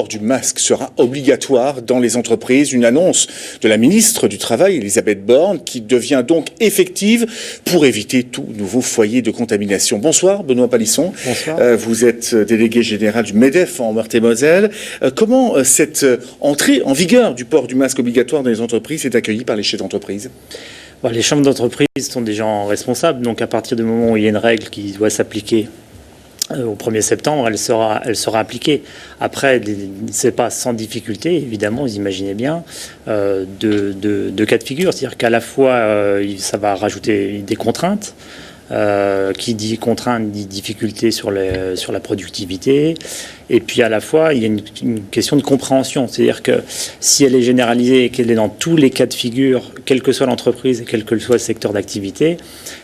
port du masque sera obligatoire dans les entreprises. Une annonce de la ministre du Travail, Elisabeth Borne, qui devient donc effective pour éviter tout nouveau foyer de contamination. Bonsoir, Benoît Palisson. Bonsoir. Vous êtes délégué général du MEDEF en Meurthe-et-Moselle. Comment cette entrée en vigueur du port du masque obligatoire dans les entreprises est accueillie par les chefs d'entreprise? Les chambres d'entreprise sont des gens responsables, donc à partir du moment où il y a une règle qui doit s'appliquer au 1er septembre, elle sera appliquée. Après, c'est pas sans difficulté, évidemment, vous imaginez bien, de cas de figure. C'est-à-dire qu'à la fois, ça va rajouter des contraintes. Qui dit contrainte dit difficulté sur la productivité, et puis à la fois il y a une question de compréhension, c'est-à-dire que si elle est généralisée et qu'elle est dans tous les cas de figure, quelle que soit l'entreprise et quel que soit le secteur d'activité,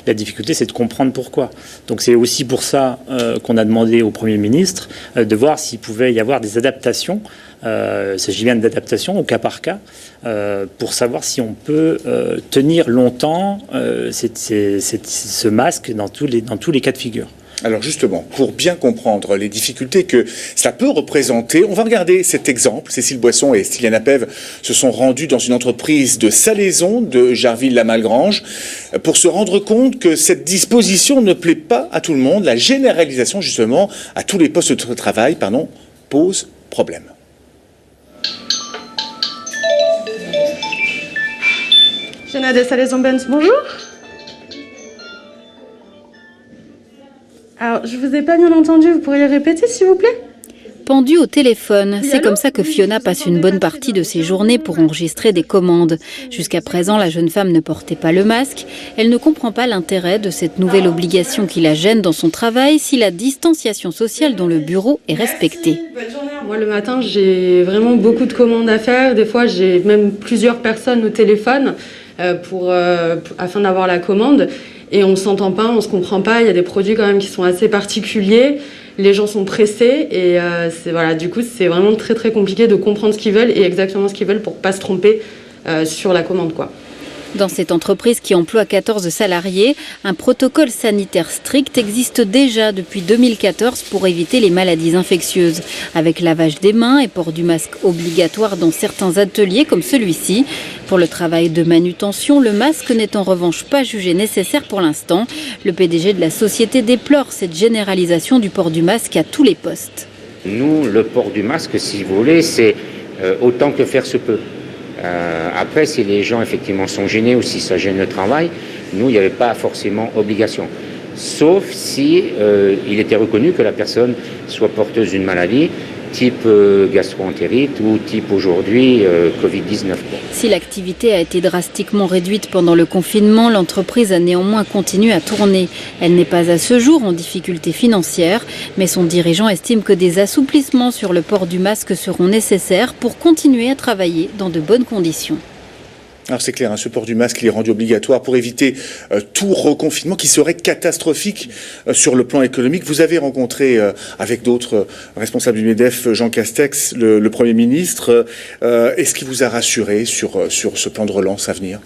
la difficulté c'est de comprendre pourquoi. Donc c'est aussi pour ça qu'on a demandé au Premier ministre de voir s'il pouvait y avoir des adaptations. Il s'agit bien d'adaptation au cas par cas pour savoir si on peut tenir longtemps ce masque dans tous les cas de figure. Alors justement, pour bien comprendre les difficultés que ça peut représenter, on va regarder cet exemple. Cécile Boisson et Styliane Apève se sont rendus dans une entreprise de salaison de Jarville-la-Malgrange pour se rendre compte que cette disposition ne plaît pas à tout le monde. La généralisation justement à tous les postes de travail pose problème. Jenna de Salaison-Benz, bonjour. Alors, je vous ai pas bien entendu, vous pourriez répéter s'il vous plaît? Pendue au téléphone, c'est comme ça que Fiona passe une bonne partie de ses journées pour enregistrer des commandes. Jusqu'à présent, la jeune femme ne portait pas le masque. Elle ne comprend pas l'intérêt de cette nouvelle obligation qui la gêne dans son travail si la distanciation sociale dans le bureau est respectée. Moi, le matin, j'ai vraiment beaucoup de commandes à faire. Des fois, j'ai même plusieurs personnes au téléphone afin d'avoir la commande. Et on ne s'entend pas, on ne se comprend pas. Il y a des produits quand même qui sont assez particuliers. Les gens sont pressés et du coup, c'est vraiment très très compliqué de comprendre ce qu'ils veulent et exactement ce qu'ils veulent pour ne pas se tromper sur la commande, quoi. Dans cette entreprise qui emploie 14 salariés, un protocole sanitaire strict existe déjà depuis 2014 pour éviter les maladies infectieuses, avec lavage des mains et port du masque obligatoire dans certains ateliers comme celui-ci. Pour le travail de manutention, le masque n'est en revanche pas jugé nécessaire pour l'instant. Le PDG de la société déplore cette généralisation du port du masque à tous les postes. Nous, le port du masque, si vous voulez, c'est autant que faire se peut. Après, si les gens effectivement sont gênés ou si ça gêne le travail, nous, il n'y avait pas forcément obligation. Sauf si il était reconnu que la personne soit porteuse d'une maladie, type gastro-entérite ou type aujourd'hui Covid-19. Si l'activité a été drastiquement réduite pendant le confinement, l'entreprise a néanmoins continué à tourner. Elle n'est pas à ce jour en difficulté financière, mais son dirigeant estime que des assouplissements sur le port du masque seront nécessaires pour continuer à travailler dans de bonnes conditions. Alors c'est clair, ce port du masque il est rendu obligatoire pour éviter tout reconfinement qui serait catastrophique sur le plan économique. Vous avez rencontré avec d'autres responsables du MEDEF, Jean Castex, le Premier ministre. Est-ce qu'il vous a rassuré sur ce plan de relance à venir ?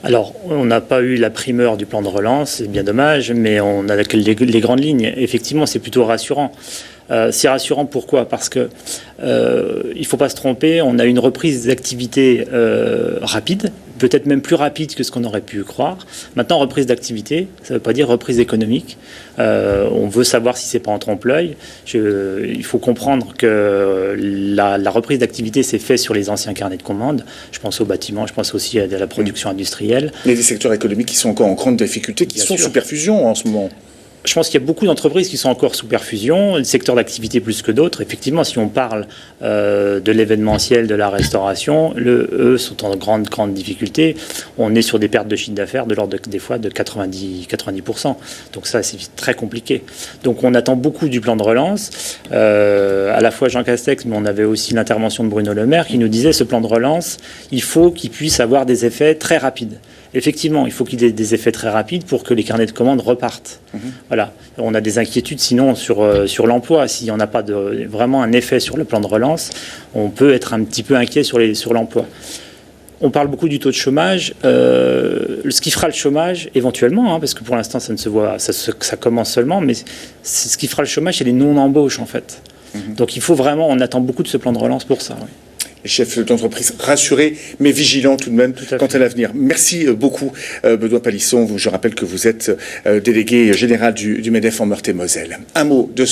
Alors, on n'a pas eu la primeur du plan de relance, c'est bien dommage, mais on a les grandes lignes. Effectivement, c'est plutôt rassurant. C'est rassurant pourquoi ? Parce que il ne faut pas se tromper, on a une reprise d'activité rapide, peut-être même plus rapide que ce qu'on aurait pu croire. Maintenant, reprise d'activité, ça ne veut pas dire reprise économique. On veut savoir si c'est pas en trompe-l'œil. Il faut comprendre que la reprise d'activité s'est faite sur les anciens carnets de commandes. Je pense au bâtiment, je pense aussi à la production industrielle. Il y a des secteurs économiques qui sont encore en grande difficulté, qui sont sous perfusion en ce moment. Je pense qu'il y a beaucoup d'entreprises qui sont encore sous perfusion, des secteurs d'activité plus que d'autres. Effectivement, si on parle de l'événementiel, de la restauration, eux sont en grande difficulté. On est sur des pertes de chiffre d'affaires de l'ordre des fois de 90%. Donc ça, c'est très compliqué. Donc on attend beaucoup du plan de relance. À la fois Jean Castex, mais on avait aussi l'intervention de Bruno Le Maire qui nous disait ce plan de relance, il faut qu'il puisse avoir des effets très rapides. Effectivement, il faut qu'il y ait des effets très rapides pour que les carnets de commandes repartent. Voilà. On a des inquiétudes sinon sur l'emploi. S'il n'y en a pas vraiment un effet sur le plan de relance, on peut être un petit peu inquiet sur l'emploi. On parle beaucoup du taux de chômage. Ce qui fera le chômage, éventuellement, parce que pour l'instant, ça ne se voit, ça commence seulement, mais ce qui fera le chômage, c'est les non-embauches, en fait. Donc il faut vraiment, on attend beaucoup de ce plan de relance pour ça. Oui. Les chefs d'entreprise rassurés, mais vigilants tout de même quant à l'avenir. Merci beaucoup, Benoît Palisson. Je rappelle que vous êtes délégué général du MEDEF en Meurthe-et-Moselle. Un mot de